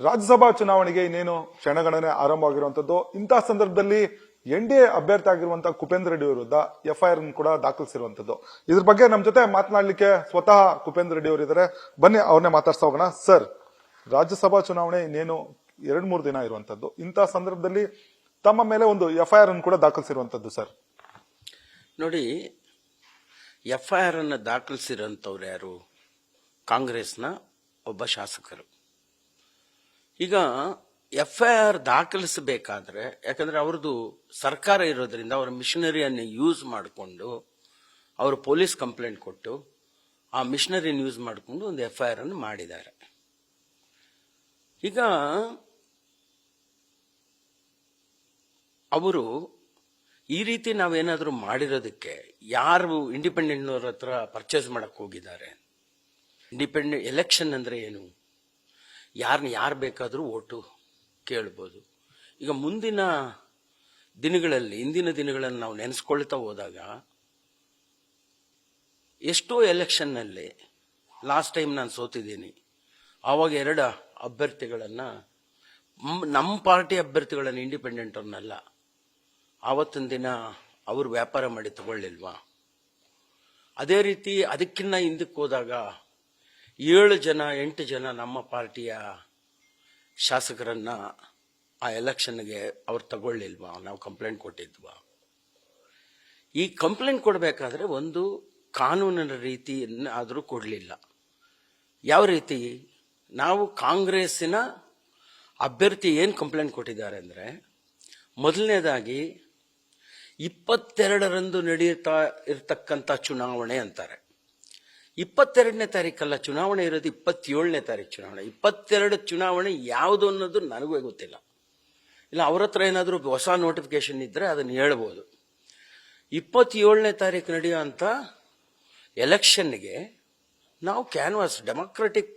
ರಾಜ್ಯಸಭಾ ಚುನಾವಣೆಗೆ ಇನ್ನೇನು ಕ್ಷಣಗಣನೆ ಆರಂಭವಾಗಿರುವಂತದ್ದು. ಇಂತಹ ಸಂದರ್ಭದಲ್ಲಿ NDA ಅಭ್ಯರ್ಥಿ ಆಗಿರುವಂತಹ ಕುಪೇಂದ್ರ ರೆಡ್ಡಿ ವಿರುದ್ಧ FIR ಕೂಡ ದಾಖಲಿಸಿರುವಂತದ್ದು. ಇದ್ರ ಬಗ್ಗೆ ನಮ್ಮ ಜೊತೆ ಮಾತನಾಡಲಿಕ್ಕೆ ಸ್ವತಃ ಕುಪೇಂದ್ರ ರೆಡ್ಡಿ ಅವರು ಇದ್ದಾರೆ. ಬನ್ನಿ ಅವ್ರನ್ನೇ ಮಾತಾಡ್ತಾ ಹೋಗೋಣ. ಸರ್, ರಾಜ್ಯಸಭಾ ಚುನಾವಣೆ ಇನ್ನೇನು 2-3 ದಿನ ಇರುವಂತದ್ದು. ಇಂತಹ ಸಂದರ್ಭದಲ್ಲಿ ತಮ್ಮ ಮೇಲೆ ಒಂದು FIR ಕೂಡ ದಾಖಲಿಸಿರುವಂತದ್ದು. ಸರ್ ನೋಡಿ, FIR ಅನ್ನು ದಾಖಲಿಸಿರೋಂಥವ್ರು ಯಾರು? ಕಾಂಗ್ರೆಸ್ನ ಒಬ್ಬ ಶಾಸಕರು. ಈಗ FIR ದಾಖಲಿಸಬೇಕಾದ್ರೆ, ಯಾಕಂದ್ರೆ ಅವ್ರದ್ದು ಸರ್ಕಾರ ಇರೋದ್ರಿಂದ ಅವರ ಮಿಷನರಿಯನ್ನು ಯೂಸ್ ಮಾಡಿಕೊಂಡು ಅವರು ಪೊಲೀಸ್ ಕಂಪ್ಲೇಂಟ್ ಕೊಟ್ಟು ಆ ಮಿಷನರಿಯನ್ನು ಯೂಸ್ ಮಾಡಿಕೊಂಡು ಒಂದು FIR ಅನ್ನು ಮಾಡಿದ್ದಾರೆ. ಈಗ ಅವರು ಈ ರೀತಿ ನಾವೇನಾದರೂ ಮಾಡಿರೋದಕ್ಕೆ ಯಾರು ಇಂಡಿಪೆಂಡೆಂಟ್ನವ್ರ ಹತ್ರ ಪರ್ಚೇಸ್ ಮಾಡಕ್ ಹೋಗಿದ್ದಾರೆ? ಇಂಡಿಪೆಂಡೆಂಟ್ ಎಲೆಕ್ಷನ್ ಅಂದ್ರೆ ಏನು? ಯಾರನ್ನ ಯಾರು ಬೇಕಾದರೂ ಓಟು ಕೇಳ್ಬೋದು. ಈಗ ಮುಂದಿನ ದಿನಗಳಲ್ಲಿ, ಇಂದಿನ ದಿನಗಳನ್ನು ನಾವು ನೆನೆಸ್ಕೊಳ್ತಾ ಹೋದಾಗ ಎಷ್ಟೋ ಎಲೆಕ್ಷನ್ನಲ್ಲಿ ಲಾಸ್ಟ್ ಟೈಮ್ ನಾನು ಸೋತಿದ್ದೀನಿ, ಆವಾಗ 2 ಅಭ್ಯರ್ಥಿಗಳನ್ನ, ನಮ್ಮ ಪಾರ್ಟಿ ಅಭ್ಯರ್ಥಿಗಳನ್ನ, ಇಂಡಿಪೆಂಡೆಂಟ್ ಅವ್ರನ್ನಲ್ಲ, ಆವತ್ತಿನ ದಿನ ಅವರು ವ್ಯಾಪಾರ ಮಾಡಿ ತಗೊಳ್ಳಿಲ್ವಾ? ಅದೇ ರೀತಿ ಅದಕ್ಕಿನ್ನ ಹಿಂದಕ್ಕೆ ಹೋದಾಗ 7 ಜನ 8 ಜನ ನಮ್ಮ ಪಾರ್ಟಿಯ ಶಾಸಕರನ್ನ ಆ ಎಲೆಕ್ಷನ್ಗೆ ಅವ್ರು ತಗೊಳ್ಳಿಲ್ವಾ? ನಾವು ಕಂಪ್ಲೇಂಟ್ ಕೊಟ್ಟಿದ್ವಾ? ಈ ಕಂಪ್ಲೇಂಟ್ ಕೊಡಬೇಕಾದ್ರೆ ಒಂದು ಕಾನೂನಿನ ರೀತಿಯನ್ನು ಆದರೂ ಕೊಡಲಿಲ್ಲ. ಯಾವ ರೀತಿ? ನಾವು ಕಾಂಗ್ರೆಸ್ಸಿನ ಅಭ್ಯರ್ಥಿ ಏನು ಕಂಪ್ಲೇಂಟ್ ಕೊಟ್ಟಿದ್ದಾರೆ ಅಂದರೆ, ಮೊದಲನೇದಾಗಿ 22ರಂದು ನಡೆಯುತ್ತಾ ಇರತಕ್ಕಂಥ ಚುನಾವಣೆ ಅಂತಾರೆ. 22ನೇ ತಾರೀಕಲ್ಲ ಚುನಾವಣೆ ಇರೋದು, 27ನೇ ತಾರೀಕು ಚುನಾವಣೆ. 22 ಚುನಾವಣೆ ಯಾವುದು ಅನ್ನೋದು ನನಗೂ ಗೊತ್ತಿಲ್ಲ. ಇಲ್ಲ ಅವ್ರ ಹತ್ರ ಏನಾದರೂ ಹೊಸ ನೋಟಿಫಿಕೇಶನ್ ಇದ್ರೆ ಅದನ್ನು ಹೇಳ್ಬೋದು. 27ನೇ ತಾರೀಕು ನಡೆಯುವಂಥ ಎಲೆಕ್ಷನ್ಗೆ ನಾವು ಕ್ಯಾನ್ವಾಸ್, ಡೆಮಾಕ್ರೆಟಿಕ್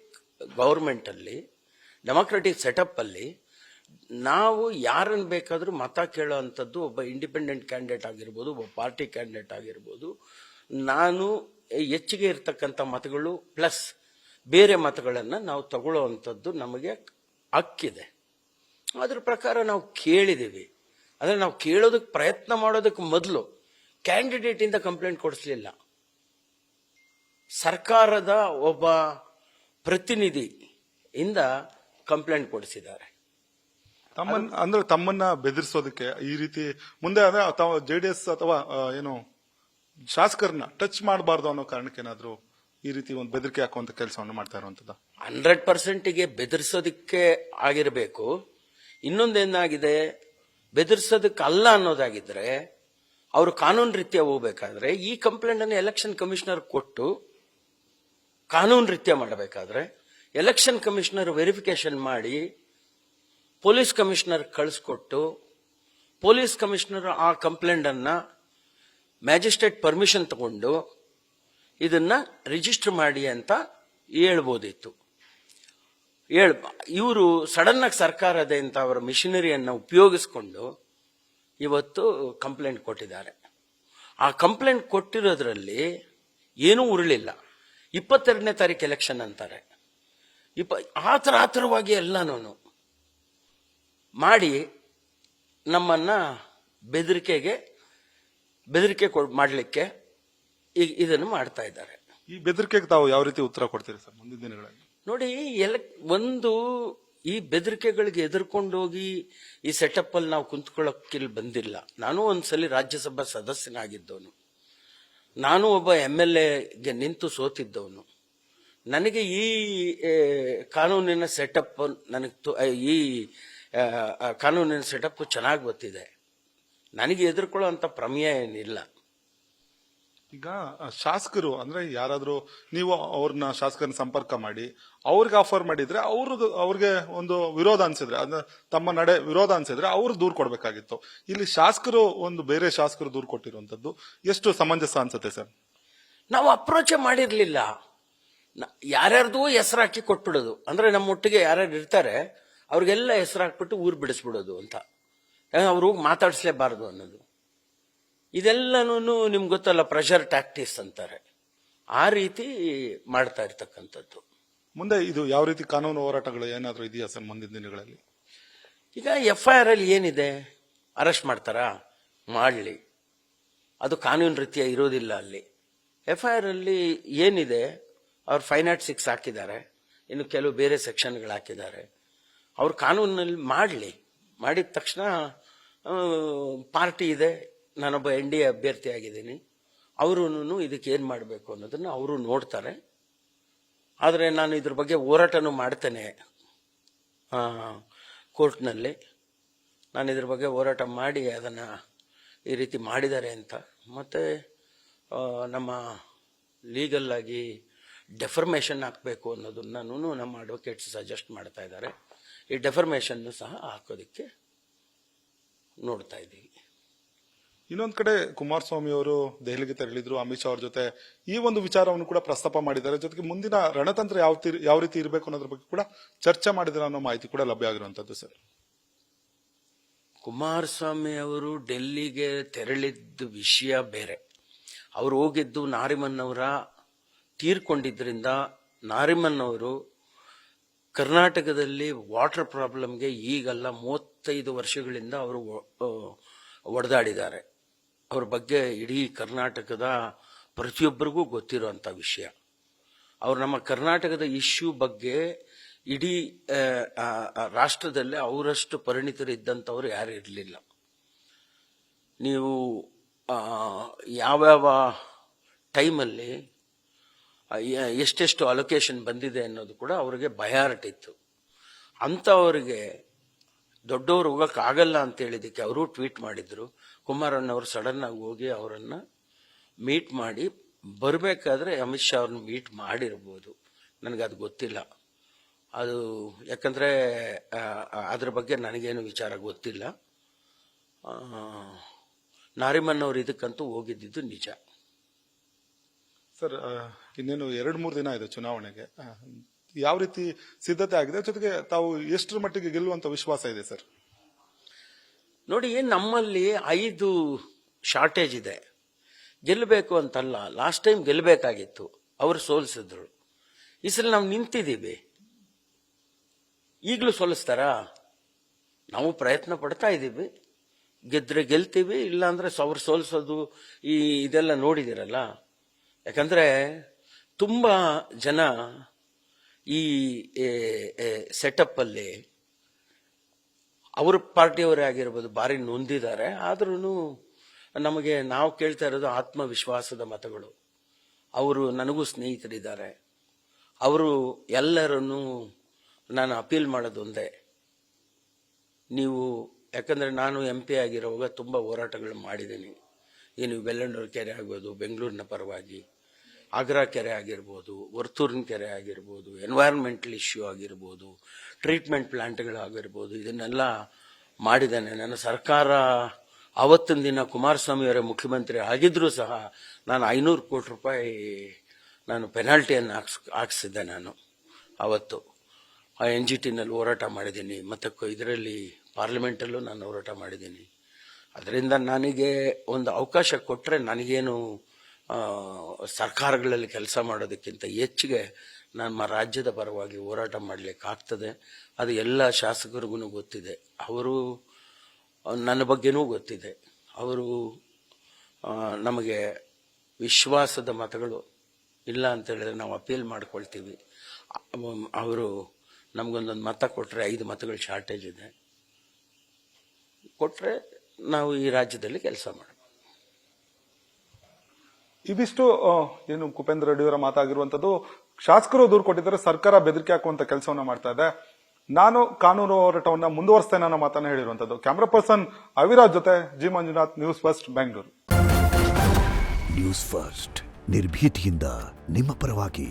ಗೌರ್ಮೆಂಟಲ್ಲಿ, ಡೆಮಾಕ್ರೆಟಿಕ್ ಸೆಟಪ್ ಅಲ್ಲಿ ನಾವು ಯಾರನ್ನು ಬೇಕಾದರೂ ಮತ ಕೇಳೋ ಅಂಥದ್ದು, ಒಬ್ಬ ಇಂಡಿಪೆಂಡೆಂಟ್ ಕ್ಯಾಂಡಿಡೇಟ್ ಆಗಿರ್ಬೋದು, ಒಬ್ಬ ಪಾರ್ಟಿ ಕ್ಯಾಂಡಿಡೇಟ್ ಆಗಿರ್ಬೋದು, ನಾನು ಹೆಚ್ಚಿಗೆ ಇರ್ತಕ್ಕಂಥ ಮತಗಳು ಪ್ಲಸ್ ಬೇರೆ ಮತಗಳನ್ನು ನಾವು ತಗೊಳ್ಳೋ ಅಂಥದ್ದು ನಮಗೆ ಹಕ್ಕಿದೆ. ಅದ್ರ ಪ್ರಕಾರ ನಾವು ಕೇಳಿದ್ದೀವಿ. ಆದರೆ ನಾವು ಕೇಳೋದಕ್ಕೆ ಪ್ರಯತ್ನ ಮಾಡೋದಕ್ಕೆ ಮೊದಲು ಕ್ಯಾಂಡಿಡೇಟ್ ಇಂದ ಕಂಪ್ಲೇಂಟ್ ಕೊಡಿಸ್ಲಿಲ್ಲ, ಸರ್ಕಾರದ ಒಬ್ಬ ಪ್ರತಿನಿಧಿ ಇಂದ ಕಂಪ್ಲೇಂಟ್ ಕೊಡಿಸಿದ್ದಾರೆ. ತಮ್ಮನ್ನ ಬೆದರಿಸೋದಕ್ಕೆ ಈ ರೀತಿ ಮುಂದೆ ಅಂದ್ರೆ JDS ಅಥವಾ ಏನು ಶಾಸಕರನ್ನ ಟಚ್ ಮಾಡಬಾರ್ದು ಅನ್ನೋ ಕಾರಣಕ್ಕೆ ಏನಾದ್ರು ಈ ರೀತಿ ಒಂದು ಬೆದರಿಕೆ ಹಾಕುವಂತ ಕೆಲಸವನ್ನು ಮಾಡ್ತಾ ಇರುವಂತದ್ದು? 100%ಗೆ ಬೆದರಿಸೋದಕ್ಕೆ ಆಗಿರಬೇಕು. ಇನ್ನೊಂದೇನಾಗಿದೆ, ಬೆದರಿಸೋದಕ್ಕೆ ಅಲ್ಲ ಅನ್ನೋದಾಗಿದ್ರೆ ಅವರು ಕಾನೂನು ರೀತ್ಯ ಹೋಗ್ಬೇಕಾದ್ರೆ ಈ ಕಂಪ್ಲೇಂಟ್ ಅನ್ನು ಎಲೆಕ್ಷನ್ ಕಮಿಷನರ್ ಕೊಟ್ಟು ಕಾನೂನು ರೀತ್ಯ ಮಾಡಬೇಕಾದ್ರೆ ಎಲೆಕ್ಷನ್ ಕಮಿಷನರ್ ವೆರಿಫಿಕೇಶನ್ ಮಾಡಿ ಪೊಲೀಸ್ ಕಮಿಷನರ್ ಕಳಿಸ್ಕೊಟ್ಟು ಪೊಲೀಸ್ ಕಮಿಷನರ್ ಆ ಕಂಪ್ಲೇಂಟ್ ಅನ್ನ ಮ್ಯಾಜಿಸ್ಟ್ರೇಟ್ ಪರ್ಮಿಷನ್ ತಗೊಂಡು ಇದನ್ನ ರಿಜಿಸ್ಟರ್ ಮಾಡಿ ಅಂತ ಹೇಳ್ಬೋದಿತ್ತು. ಇವರು ಸಡನ್ ಆಗಿ ಸರ್ಕಾರದ ಅಂತ ಅವರ ಮಿಷನರಿಯನ್ನು ಉಪಯೋಗಿಸ್ಕೊಂಡು ಇವತ್ತು ಕಂಪ್ಲೇಂಟ್ ಕೊಟ್ಟಿದ್ದಾರೆ. ಆ ಕಂಪ್ಲೇಂಟ್ ಕೊಟ್ಟಿರೋದ್ರಲ್ಲಿ ಏನೂ ಉರುಳಿಲ್ಲ. 22ನೇ ತಾರೀಕು ಎಲೆಕ್ಷನ್ ಅಂತಾರೆ. ಆತರವಾಗಿ ಎಲ್ಲಾನು ಮಾಡಿ ನಮ್ಮನ್ನ ಬೆದರಿಕೆ ಮಾಡಲಿಕ್ಕೆ ಇದನ್ನು ಮಾಡ್ತಾ ಇದ್ದಾರೆ. ಈ ಬೆದರಿಕೆಗೆ ತಾವು ಯಾವ ರೀತಿ ಉತ್ತರ ಕೊಡ್ತೀರಿ ಸರ್ ಮುಂದಿನ ದಿನಗಳಲ್ಲಿ? ನೋಡಿ, ಈ ಬೆದರಿಕೆಗಳಿಗೆ ಎದುರ್ಕೊಂಡೋಗಿ ಈ ಸೆಟಪ್ ಅಲ್ಲಿ ನಾವು ಕುಂತ್ಕೊಳ್ಳೋಕಿಲ್ ಬಂದಿಲ್ಲ. ನಾನು ಒಂದ್ಸಲಿ ರಾಜ್ಯಸಭಾ ಸದಸ್ಯನಾಗಿದ್ದವನು, ನಾನು ಒಬ್ಬ MLAಗೆ ನಿಂತು ಸೋತಿದ್ದವನು. ನನಗೆ ಈ ಕಾನೂನಿನ ಸೆಟಪ್ ಈ ಕಾನೂನಿನ ಸೆಟಪ್ ಚೆನ್ನಾಗಿ ಗೊತ್ತಿದೆ. ನನಗೆ ಎದುರ್ಕೊಳ್ಳೋ ಪ್ರಮೇಯ ಏನಿಲ್ಲ. ಈಗ ಶಾಸಕರು ಅಂದ್ರೆ ಯಾರಾದ್ರೂ ನೀವು ಅವ್ರನ್ನ ಶಾಸಕರನ್ನ ಸಂಪರ್ಕ ಮಾಡಿ ಅವ್ರಿಗೆ ಆಫರ್ ಮಾಡಿದ್ರೆ ಅವ್ರಿಗೆ ಒಂದು ವಿರೋಧ ಅನ್ಸಿದ್ರೆ, ಅಂದ್ರೆ ತಮ್ಮ ನಡೆ ವಿರೋಧ ಅನ್ಸಿದ್ರೆ ಅವ್ರು ದೂರ್ ಕೊಡ್ಬೇಕಾಗಿತ್ತು. ಇಲ್ಲಿ ಶಾಸಕರು ಒಂದು ಬೇರೆ ಶಾಸಕರು ದೂರ್ ಕೊಟ್ಟಿರುವಂತದ್ದು ಎಷ್ಟು ಸಮಂಜಸ ಅನ್ಸುತ್ತೆ ಸರ್? ನಾವು ಅಪ್ರೋಚ್ ಮಾಡಿರ್ಲಿಲ್ಲ. ಯಾರ್ಯಾರ್ದು ಹೆಸರು ಹಾಕಿ ಕೊಟ್ಬಿಡೋದು, ಅಂದ್ರೆ ನಮ್ಮ ಒಟ್ಟಿಗೆ ಯಾರ್ಯಾರು ಇರ್ತಾರೆ ಅವ್ರಿಗೆಲ್ಲ ಹೆಸರು ಹಾಕ್ಬಿಟ್ಟು ಊರ್ ಬಿಡಿಸ್ಬಿಡೋದು ಅಂತ, ಅವ್ರು ಹೋಗಿ ಮಾತಾಡಿಸ್ಲೇಬಾರದು ಅನ್ನೋದು. ಇದೆಲ್ಲನೂ ನಿಮ್ಗೆ ಗೊತ್ತಲ್ಲ, ಪ್ರೆಷರ್ ಟ್ಯಾಕ್ಟಿಕ್ಸ್ ಅಂತಾರೆ. ಆ ರೀತಿ ಮಾಡ್ತಾ ಇರ್ತಕ್ಕಂಥದ್ದು. ಮುಂದೆ ಇದು ಯಾವ ರೀತಿ ಕಾನೂನು ಹೋರಾಟಗಳು ಏನಾದರೂ ಇದೆಯಾ ಸರ್ ಮುಂದಿನ ದಿನಗಳಲ್ಲಿ? ಈಗ FIR ಅಲ್ಲಿ ಏನಿದೆ, ಅರೆಸ್ಟ್ ಮಾಡ್ತಾರಾ? ಮಾಡಲಿ, ಅದು ಕಾನೂನು ರೀತಿಯ ಇರೋದಿಲ್ಲ ಅಲ್ಲಿ. FIR ಅಲ್ಲಿ ಏನಿದೆ, ಅವ್ರು 506 ಹಾಕಿದ್ದಾರೆ, ಇನ್ನು ಕೆಲವು ಬೇರೆ ಸೆಕ್ಷನ್ಗಳು ಹಾಕಿದ್ದಾರೆ. ಅವ್ರು ಕಾನೂನಲ್ಲಿ ಮಾಡಲಿ, ಮಾಡಿದ ತಕ್ಷಣ ಪಾರ್ಟಿ ಇದೆ, ನಾನೊಬ್ಬ NDA ಅಭ್ಯರ್ಥಿ ಆಗಿದ್ದೀನಿ, ಅವರು ಇದಕ್ಕೆ ಏನು ಮಾಡಬೇಕು ಅನ್ನೋದನ್ನು ಅವರು ನೋಡ್ತಾರೆ. ಆದರೆ ನಾನು ಇದ್ರ ಬಗ್ಗೆ ಹೋರಾಟನೂ ಮಾಡ್ತೇನೆ ಕೋರ್ಟ್ನಲ್ಲಿ. ನಾನು ಇದ್ರ ಬಗ್ಗೆ ಹೋರಾಟ ಮಾಡಿ ಅದನ್ನು ಈ ರೀತಿ ಮಾಡಿದ್ದಾರೆ ಅಂತ, ಮತ್ತು ನಮ್ಮ ಲೀಗಲ್ ಆಗಿ ಡೆಫರ್ಮೇಷನ್ ಹಾಕಬೇಕು ಅನ್ನೋದನ್ನು ನಮ್ಮ ಅಡ್ವೊಕೇಟ್ಸ್ ಸಜೆಸ್ಟ್ ಮಾಡ್ತಾ ಇದ್ದಾರೆ. ಈ ಡೆಫರ್ಮೇಷನ್ನು ಸಹ ಹಾಕೋದಕ್ಕೆ ನೋಡ್ತಾ ಇದ್ದೀವಿ. ಇನ್ನೊಂದು ಕಡೆ ಕುಮಾರಸ್ವಾಮಿ ಅವರು ದೆಹಲಿಗೆ ತೆರಳಿದ್ರು, ಅಮಿತ್ ಶಾ ಅವ್ರ ಜೊತೆ ಈ ಒಂದು ವಿಚಾರವನ್ನು ಕೂಡ ಪ್ರಸ್ತಾಪ ಮಾಡಿದ್ದಾರೆ. ಜೊತೆಗೆ ಮುಂದಿನ ರಣತಂತ್ರ ಯಾವ ರೀತಿ ಇರಬೇಕು ಅನ್ನೋದ್ರ ಬಗ್ಗೆ ಕೂಡ ಚರ್ಚೆ ಮಾಡಿದ್ದಾರೆ ಅನ್ನೋ ಮಾಹಿತಿ ಕೂಡ ಲಭ್ಯ ಆಗಿರುವಂತದ್ದು ಸರ್. ಕುಮಾರಸ್ವಾಮಿ ಅವರು ಡೆಲ್ಲಿಗೆ ತೆರಳಿದ್ದ ವಿಷಯ ಬೇರೆ. ಅವರು ಹೋಗಿದ್ದು ನಾರಿಮನ್ ಅವರ ತೀರ್ಕೊಂಡಿದ್ರಿಂದ ನಾರಿಮನ್ ಅವರು ಕರ್ನಾಟಕದಲ್ಲಿ ವಾಟರ್ ಪ್ರಾಬ್ಲಮ್ಗೆ ಈಗಲ್ಲ 35 ವರ್ಷಗಳಿಂದ ಅವರು ಒಡೆದಾಡಿದ್ದಾರೆ. ಅವ್ರ ಬಗ್ಗೆ ಇಡೀ ಕರ್ನಾಟಕದ ಪ್ರತಿಯೊಬ್ಬರಿಗೂ ಗೊತ್ತಿರುವಂಥ ವಿಷಯ. ಅವ್ರು ನಮ್ಮ ಕರ್ನಾಟಕದ ಇಶ್ಯೂ ಬಗ್ಗೆ ಇಡೀ ರಾಷ್ಟ್ರದಲ್ಲೇ ಅವರಷ್ಟು ಪರಿಣಿತರಿದ್ದಂಥವ್ರು ಯಾರು ಇರಲಿಲ್ಲ. ನೀವು ಯಾವ್ಯಾವ ಟೈಮಲ್ಲಿ ಎಷ್ಟೆಷ್ಟು ಅಲೊಕೇಶನ್ ಬಂದಿದೆ ಅನ್ನೋದು ಕೂಡ ಅವರಿಗೆ ಬಯಾರಟಿತ್ತು. ಅಂಥವರಿಗೆ ದೊಡ್ಡವರು ಹೋಗೋಕ್ಕಾಗಲ್ಲ ಅಂತ ಹೇಳಿದ್ದಕ್ಕೆ ಅವರು ಟ್ವೀಟ್ ಮಾಡಿದ್ರು. ಕುಮಾರಣ್ಣವರು ಸಡನ್ ಆಗಿ ಹೋಗಿ ಅವರನ್ನು ಮೀಟ್ ಮಾಡಿ ಬರಬೇಕಾದ್ರೆ ಅಮಿತ್ ಶಾ ಅವ್ರನ್ನ ಮೀಟ್ ಮಾಡಿರ್ಬೋದು, ನನಗದು ಗೊತ್ತಿಲ್ಲ. ಅದು ಯಾಕಂದರೆ ಅದ್ರ ಬಗ್ಗೆ ನನಗೇನು ವಿಚಾರ ಗೊತ್ತಿಲ್ಲ. ನಾರಿಮನ್ ಅವರು ಇದಕ್ಕಂತೂ ಹೋಗಿದ್ದಿದ್ದು ನಿಜ. ಸರ್, ಇನ್ನೇನು 2-3 ದಿನ ಇದೆ ಚುನಾವಣೆಗೆ. ಯಾವ ರೀತಿ ಸಿದ್ಧತೆ ಆಗಿದೆ, ಜೊತೆಗೆ ತಾವು ಎಷ್ಟರ ಮಟ್ಟಿಗೆ ಗೆಲ್ಲುವಂತ ವಿಶ್ವಾಸ ಇದೆ ಸರ್? ನೋಡಿ, ನಮ್ಮಲ್ಲಿ 5 ಶಾರ್ಟೇಜ್ ಇದೆ. ಗೆಲ್ಲಬೇಕು ಅಂತಲ್ಲ, ಲಾಸ್ಟ್ ಟೈಮ್ ಗೆಲ್ಲಬೇಕಾಗಿತ್ತು, ಅವರು ಸೋಲಿಸಿದ್ರು. ಈ ಸಲ ನಾವು ನಿಂತಿದ್ದೀವಿ, ಈಗಲೂ ಸೋಲಿಸ್ತಾರಾ? ನಾವು ಪ್ರಯತ್ನ ಪಡ್ತಾ ಇದ್ದೀವಿ. ಗೆದ್ರೆ ಗೆಲ್ತೀವಿ, ಇಲ್ಲಾಂದ್ರೆ ಅವ್ರು ಸೋಲಿಸೋದು ಇದೆಲ್ಲ ನೋಡಿದಿರಲ್ಲ. ಯಾಕಂದ್ರೆ ತುಂಬಾ ಜನ ಈ ಸೆಟಪ್ ಅಲ್ಲಿ ಅವ್ರ ಪಾರ್ಟಿಯವರೇ ಆಗಿರ್ಬೋದು ಭಾರಿ ನೊಂದಿದ್ದಾರೆ. ಆದ್ರೂ ನಮಗೆ ನಾವು ಕೇಳ್ತಾ ಇರೋದು ಆತ್ಮವಿಶ್ವಾಸದ ಮತಗಳು. ಅವರು ನನಗೂ ಸ್ನೇಹಿತರಿದ್ದಾರೆ. ಅವರು ಎಲ್ಲರನ್ನೂ ನಾನು ಅಪೀಲ್ ಮಾಡೋದು ಒಂದೇ, ನೀವು ಯಾಕಂದ್ರೆ ನಾನು MP ಆಗಿರುವಾಗ ತುಂಬ ಹೋರಾಟಗಳು ಮಾಡಿದ್ದೀನಿ. ಏನು ಬೆಳ್ಳಂಡೂರು ಕೆರೆ ಆಗ್ಬೋದು, ಬೆಂಗಳೂರಿನ ಪರವಾಗಿ, ಆಗ್ರಾ ಕೆರೆ ಆಗಿರ್ಬೋದು, ವರ್ತೂರಿನ ಕೆರೆ ಆಗಿರ್ಬೋದು, ಎನ್ವೈರನ್ಮೆಂಟಲ್ ಇಶ್ಯೂ ಆಗಿರ್ಬೋದು, ಟ್ರೀಟ್ಮೆಂಟ್ ಪ್ಲಾಂಟ್ಗಳಾಗಿರ್ಬೋದು, ಇದನ್ನೆಲ್ಲ ಮಾಡಿದ್ದೇನೆ. ನನ್ನ ಸರ್ಕಾರ ಆವತ್ತಿನ ದಿನ ಕುಮಾರಸ್ವಾಮಿ ಅವರೇ ಮುಖ್ಯಮಂತ್ರಿ ಆಗಿದ್ರೂ ಸಹ ನಾನು 500 ಕೋಟಿ ರೂಪಾಯಿ ನಾನು ಪೆನಾಲ್ಟಿಯನ್ನು ಹಾಕ್ಸಿದ್ದೆ. ನಾನು ಅವತ್ತು NGTನಲ್ಲಿ ಹೋರಾಟ ಮಾಡಿದ್ದೀನಿ, ಮತ್ತು ಇದರಲ್ಲಿ ಪಾರ್ಲಿಮೆಂಟಲ್ಲೂ ನಾನು ಹೋರಾಟ ಮಾಡಿದ್ದೀನಿ. ಅದರಿಂದ ನನಗೆ ಒಂದು ಅವಕಾಶ ಕೊಟ್ಟರೆ ನನಗೇನು ಸರ್ಕಾರಗಳಲ್ಲಿ ಕೆಲಸ ಮಾಡೋದಕ್ಕಿಂತ ಹೆಚ್ಚಿಗೆ ನಮ್ಮ ರಾಜ್ಯದ ಪರವಾಗಿ ಹೋರಾಟ ಮಾಡಲಿಕ್ಕಾಗ್ತದೆ. ಅದು ಎಲ್ಲ ಶಾಸಕರಿಗೂ ಗೊತ್ತಿದೆ, ಅವರು ನನ್ನ ಬಗ್ಗೆನೂ ಗೊತ್ತಿದೆ. ಅವರು ನಮಗೆ ವಿಶ್ವಾಸದ ಮತಗಳು ಇಲ್ಲ ಅಂತ ಹೇಳಿದ್ರೆ ನಾವು ಅಪೀಲ್ ಮಾಡ್ಕೊಳ್ತೀವಿ. ಅವರು ನಮಗೊಂದೊಂದು ಮತ ಕೊಟ್ಟರೆ 5 ಮತಗಳು ಶಾರ್ಟೇಜ್ ಇದೆ, ಕೊಟ್ಟರೆ ನಾವು ಈ ರಾಜ್ಯದಲ್ಲಿ ಕೆಲಸ ಮಾಡಬೇಕು. ಇವಿಷ್ಟು ಏನು ಕುಪೇಂದ್ರ ರೆಡ್ಡಿ ಅವರ ಮಾತಾಗಿರುವಂತದ್ದು. ಶಾಸಕರು ದೂರು ಕೊಟ್ಟಿದ್ದಾರೆ, ಸರ್ಕಾರ ಬೆದರಿಕೆ ಹಾಕುವಂತ ಕೆಲಸವನ್ನ ಮಾಡ್ತಾ ಇದೆ. ನಾನು ಕಾನೂನು ಹೋರಾಟವನ್ನ ಮುಂದುವರಿಸ್ತೇನೆ ಅನ್ನೋ ಮಾತನ್ನ ಹೇಳಿರುವಂತದ್ದು. ಕ್ಯಾಮರಾ ಪರ್ಸನ್ ಅವಿರಾಜ್ ಜೊತೆ G Manjunath, news first, Bengaluru. News first ನಿರ್ಭೀತಿಯಿಂದ ನಿಮ್ಮ ಪರವಾಗಿ.